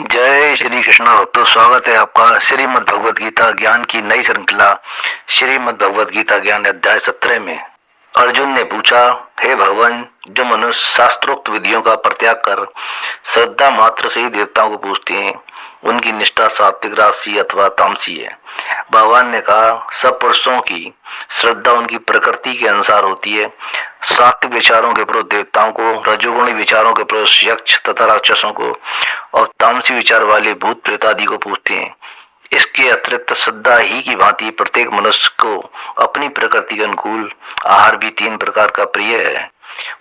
जय श्री कृष्ण। तो स्वागत है आपका श्रीमद् भगवद गीता ज्ञान की नई श्रृंखला श्रीमद् भगवद गीता ज्ञान अध्याय 17 में। अर्जुन ने पूछा, हे भगवान, जो मनुष्य शास्त्रोक्त विधियों का परित्याग कर श्रद्धा मात्र से ही देवताओं को पूजते हैं, उनकी निष्ठा सात्विक, राजसी अथवा तामसी है। भगवान ने कहा, सब पुरुषों की श्रद्धा उनकी प्रकृति के अनुसार होती है। सात्विक विचारों के पुरुष देवताओं को, रजोगुणी विचारों के पुरुष यक्ष तथा राक्षसों को और तामसी विचार वाले भूत प्रेत आदि को पूजते हैं। इसके अतिरिक्त श्रद्धा ही की भांति प्रत्येक मनुष्य को अपनी प्रकृति के अनुकूल आहार भी 3 प्रकार का प्रिय है।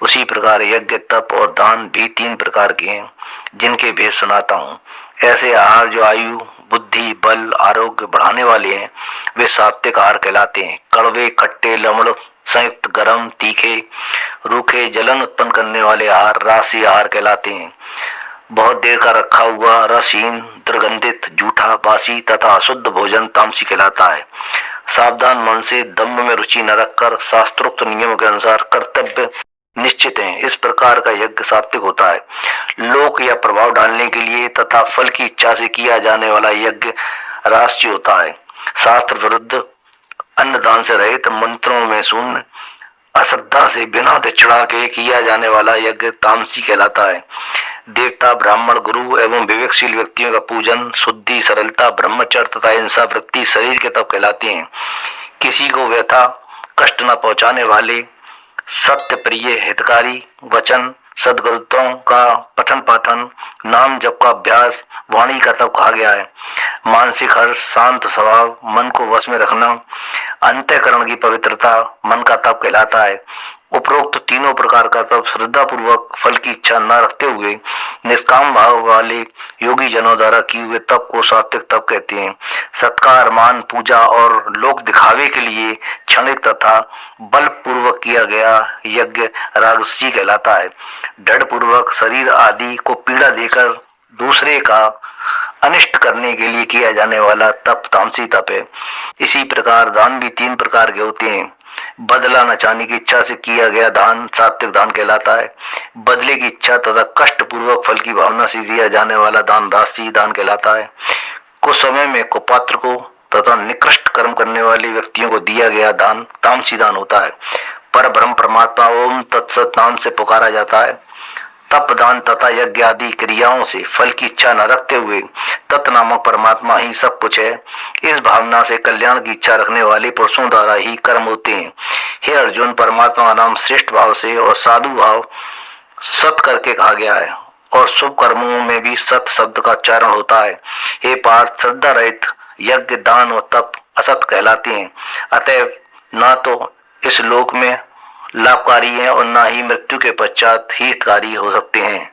उसी प्रकार यज्ञ, तप और दान भी 3 प्रकार के हैं, जिनके भेद सुनाता हूँ। ऐसे आहार जो आयु, बुद्धि, बल, आरोग्य बढ़ाने वाले हैं, वे सात्विक आहार कहलाते हैं। कड़वे, खट्टे, लवण संयुक्त, गरम, तीखे, रूखे, जलन उत्पन्न करने वाले आहार राजसी आहार कहलाते हैं। बहुत देर का रखा हुआ, रसहीन, दुर्गंधित, जूठा, बासी तथा अशुद्ध भोजन तामसी कहलाता है। सावधान मन से दम्भ में रुचि न रखकर शास्त्रोक्त नियमों के अनुसार कर्तव्य निश्चित हैं, इस प्रकार का यज्ञ सात्विक होता है। लोक या प्रभाव डालने के लिए तथा फल की इच्छा से किया जाने वाला यज्ञ राजसी होता है। शास्त्र विरुद्ध, अन्नदान से रहित, मंत्रों में शून्य, अश्रद्धा से बिना दक्षिणा के किया जाने वाला यज्ञ तामसी कहलाता है। देवता, ब्राह्मण, गुरु एवं विवेकशील व्यक्तियों का पूजन, शुद्धि, सरलता, ब्रह्मचर्य तथा हिंसा वृत्ति शरीर के तप कहलाते हैं। किसी को व्यथा कष्ट न पहुंचाने वाले, सत्य प्रिय, हितकारी वचन, सद्गुरुओं का पठन पाठन, नाम जप का अभ्यास वाणी का तप कहा गया है। मानसिक हर्ष, शांत स्वभाव, मन को वश में रखना, अंतःकरण की पवित्रता मन का तप कहलाता है। उपरोक्त तीनों प्रकार का तप श्रद्धा पूर्वक फल की इच्छा न रखते हुए निष्काम भाव वाले योगी जनों द्वारा किए हुए तप को सात्विक तप कहते हैं। सत्कार, मान, पूजा और लोक दिखावे के लिए क्षणिक तथा बल पूर्वक किया गया यज्ञ राजसी कहलाता है। दृढ़ पूर्वक शरीर आदि को पीड़ा देकर दूसरे का अनिष्ट करने के लिए किया जाने वाला तप तामसी तप है। इसी प्रकार दान भी 3 प्रकार के होते हैं। बदला न चाहने की इच्छा से किया गया दान सात्विक दान कहलाता है। बदले की इच्छा तथा कष्ट पूर्वक फल की भावना से दिया जाने वाला दान राजसी दान कहलाता है। कुछ समय में कुपात्र को तथा निकृष्ट कर्म करने वाले व्यक्तियों को दिया गया दान तामसी दान होता है। पर ब्रह्म परमात्मा ओम तत्सत नाम से पुकारा जाता है। तप, दान तथा यज्ञ आदि क्रियाओं से फल की इच्छा न रखते हुए तत् नामक परमात्मा ही सब कुछ है, इस भावना से कल्याण की इच्छा रखने वाले पुरुषों द्वारा ही कर्म होते हैं। हे अर्जुन, परमात्मा का नाम श्रेष्ठ भाव से और साधु भाव सत करके कहा गया है और शुभ कर्मों में भी सत शब्द का उच्चारण होता है। हे पार्थ, श्रद्धा रहित यज्ञ, दान और तप असत कहलाते हैं। अतएव न तो इस लोक में लाभकारी हैं और न ही मृत्यु के पश्चात हितकारी हो सकते हैं।